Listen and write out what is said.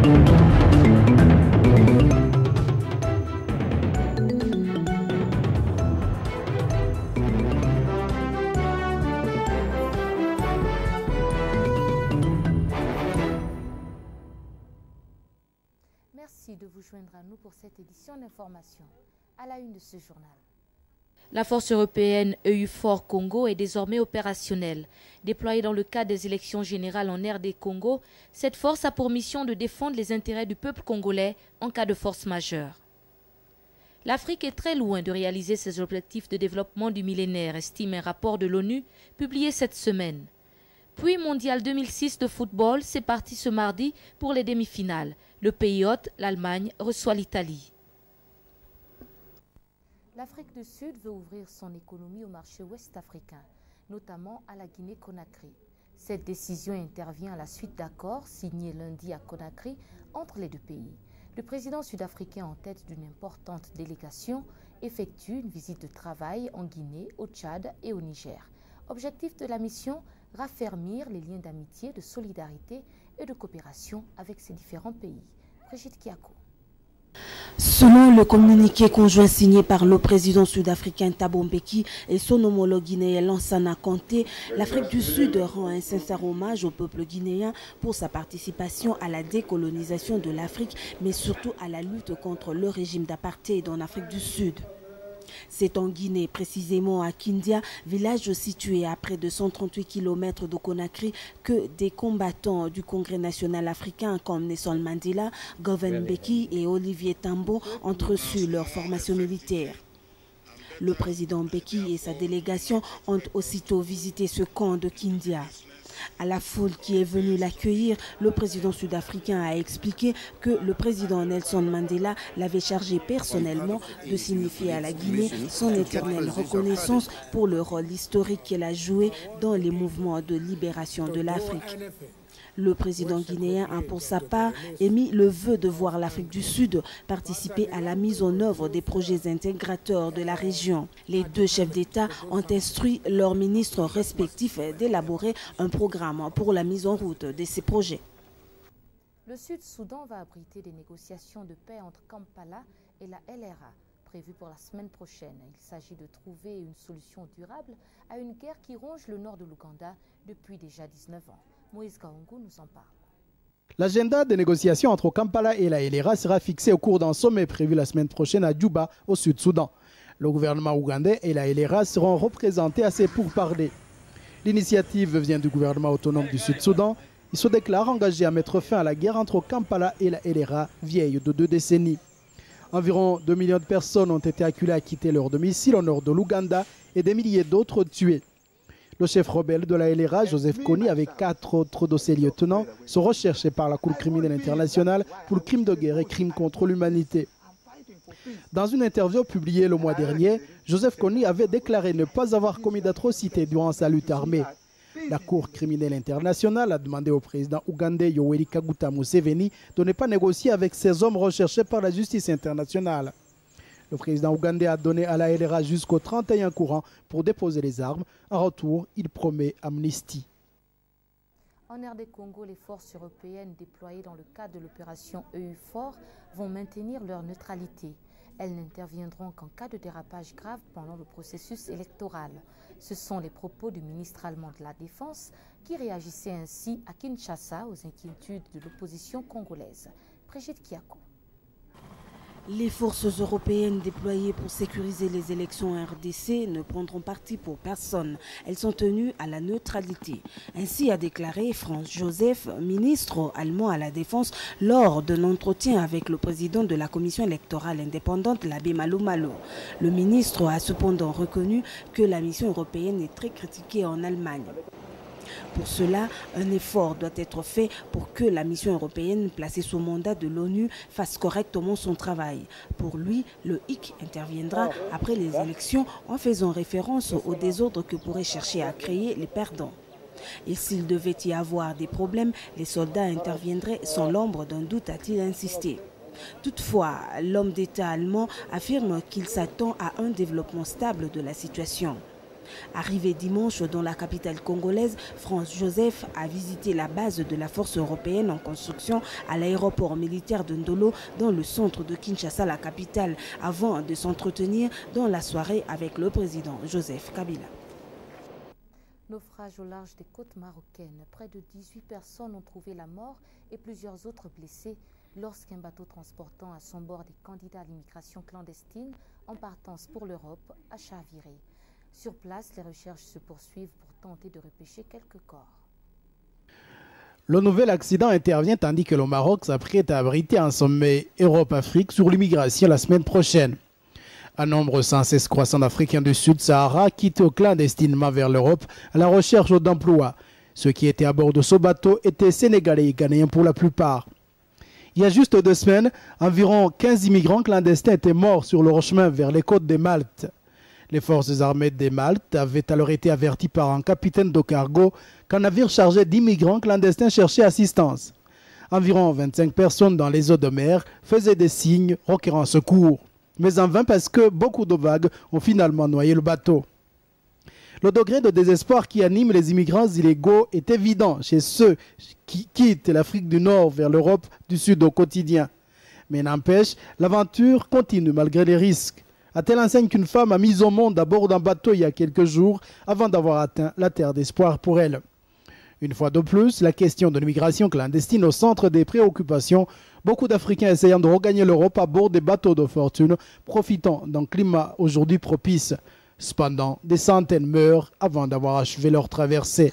Merci de vous joindre à nous pour cette édition d'information. À la une de ce journal. La force européenne EUFOR Congo est désormais opérationnelle. Déployée dans le cadre des élections générales en RD Congo, cette force a pour mission de défendre les intérêts du peuple congolais en cas de force majeure. L'Afrique est très loin de réaliser ses objectifs de développement du millénaire, estime un rapport de l'ONU publié cette semaine. Puis mondial 2006 de football, c'est parti ce mardi pour les demi-finales. Le pays hôte, l'Allemagne, reçoit l'Italie. L'Afrique du Sud veut ouvrir son économie au marché ouest-africain, notamment à la Guinée-Conakry. Cette décision intervient à la suite d'accords signés lundi à Conakry entre les deux pays. Le président sud-africain en tête d'une importante délégation effectue une visite de travail en Guinée, au Tchad et au Niger. Objectif de la mission, raffermir les liens d'amitié, de solidarité et de coopération avec ces différents pays. Brigitte Kiako. Selon le communiqué conjoint signé par le président sud-africain Thabo Mbeki et son homologue guinéen Lansana Conté, l'Afrique du Sud rend un sincère hommage au peuple guinéen pour sa participation à la décolonisation de l'Afrique, mais surtout à la lutte contre le régime d'apartheid en Afrique du Sud. C'est en Guinée, précisément à Kindia, village situé à près de 138 km de Conakry, que des combattants du Congrès national africain comme Nelson Mandela, Govan Mbeki et Olivier Tambo ont reçu leur formation militaire. Le président Mbeki et sa délégation ont aussitôt visité ce camp de Kindia. À la foule qui est venue l'accueillir, le président sud-africain a expliqué que le président Nelson Mandela l'avait chargé personnellement de signifier à la Guinée son éternelle reconnaissance pour le rôle historique qu'elle a joué dans les mouvements de libération de l'Afrique. Le président guinéen a pour sa part émis le vœu de voir l'Afrique du Sud participer à la mise en œuvre des projets intégrateurs de la région. Les deux chefs d'État ont instruit leurs ministres respectifs d'élaborer un programme pour la mise en route de ces projets. Le Sud-Soudan va abriter des négociations de paix entre Kampala et la LRA, prévues pour la semaine prochaine. Il s'agit de trouver une solution durable à une guerre qui ronge le nord de l'Ouganda depuis déjà 19 ans. Moïse Kaongo nous en parle. L'agenda des négociations entre Kampala et la LRA sera fixé au cours d'un sommet prévu la semaine prochaine à Djouba, au Sud-Soudan. Le gouvernement ougandais et la LRA seront représentés à ces pourparlers. L'initiative vient du gouvernement autonome du Sud-Soudan. Il se déclare engagé à mettre fin à la guerre entre Kampala et la LRA, vieille de 2 décennies. Environ 2 millions de personnes ont été acculées à quitter leur domicile au nord de l'Ouganda et des milliers d'autres tuées. Le chef rebelle de la LRA, Joseph Kony, avec 4 autres de ses lieutenants, sont recherchés par la Cour criminelle internationale pour crimes de guerre et crimes contre l'humanité. Dans une interview publiée le mois dernier, Joseph Kony avait déclaré ne pas avoir commis d'atrocités durant sa lutte armée. La Cour criminelle internationale a demandé au président ougandais Yoweri Kaguta Museveni de ne pas négocier avec ces hommes recherchés par la justice internationale. Le président ougandais a donné à la LRA jusqu'au 31 courant pour déposer les armes. En retour, il promet amnistie. En RD Congo, les forces européennes déployées dans le cadre de l'opération EUFOR vont maintenir leur neutralité. Elles n'interviendront qu'en cas de dérapage grave pendant le processus électoral. Ce sont les propos du ministre allemand de la Défense qui réagissait ainsi à Kinshasa aux inquiétudes de l'opposition congolaise. Brigitte Kiako. Les forces européennes déployées pour sécuriser les élections en RDC ne prendront parti pour personne. Elles sont tenues à la neutralité. Ainsi a déclaré Franz Joseph, ministre allemand à la Défense, lors d'un entretien avec le président de la commission électorale indépendante, l'abbé Malo Malo. Le ministre a cependant reconnu que la mission européenne est très critiquée en Allemagne. Pour cela, un effort doit être fait pour que la mission européenne placée sous mandat de l'ONU fasse correctement son travail. Pour lui, le hic interviendra après les élections en faisant référence au désordre que pourraient chercher à créer les perdants. Et s'il devait y avoir des problèmes, les soldats interviendraient sans l'ombre d'un doute, a-t-il insisté. Toutefois, l'homme d'État allemand affirme qu'il s'attend à un développement stable de la situation. Arrivé dimanche dans la capitale congolaise, Franz Joseph a visité la base de la force européenne en construction à l'aéroport militaire de Ndolo dans le centre de Kinshasa, la capitale, avant de s'entretenir dans la soirée avec le président Joseph Kabila. Naufrage au large des côtes marocaines. Près de 18 personnes ont trouvé la mort et plusieurs autres blessés lorsqu'un bateau transportant à son bord des candidats à l'immigration clandestine en partance pour l'Europe a chaviré. Sur place, les recherches se poursuivent pour tenter de repêcher quelques corps. Le nouvel accident intervient tandis que le Maroc s'apprête à abriter un sommet Europe-Afrique sur l'immigration la semaine prochaine. Un nombre sans cesse croissant d'Africains du Sud-Sahara quittent clandestinement vers l'Europe à la recherche d'emploi. Ceux qui étaient à bord de ce bateau étaient sénégalais et ghanéens pour la plupart. Il y a juste 2 semaines, environ 15 immigrants clandestins étaient morts sur leur chemin vers les côtes de Malte. Les forces armées de Malte avaient alors été averties par un capitaine de cargo qu'un navire chargé d'immigrants clandestins cherchait assistance. Environ 25 personnes dans les eaux de mer faisaient des signes requérant secours, mais en vain parce que beaucoup de vagues ont finalement noyé le bateau. Le degré de désespoir qui anime les immigrants illégaux est évident chez ceux qui quittent l'Afrique du Nord vers l'Europe du Sud au quotidien. Mais n'empêche, l'aventure continue malgré les risques. À telle enseigne qu'une femme a mis au monde à bord d'un bateau il y a quelques jours avant d'avoir atteint la terre d'espoir pour elle. Une fois de plus, la question de l'immigration clandestine au centre des préoccupations, beaucoup d'Africains essayant de regagner l'Europe à bord des bateaux de fortune, profitant d'un climat aujourd'hui propice. Cependant, des centaines meurent avant d'avoir achevé leur traversée.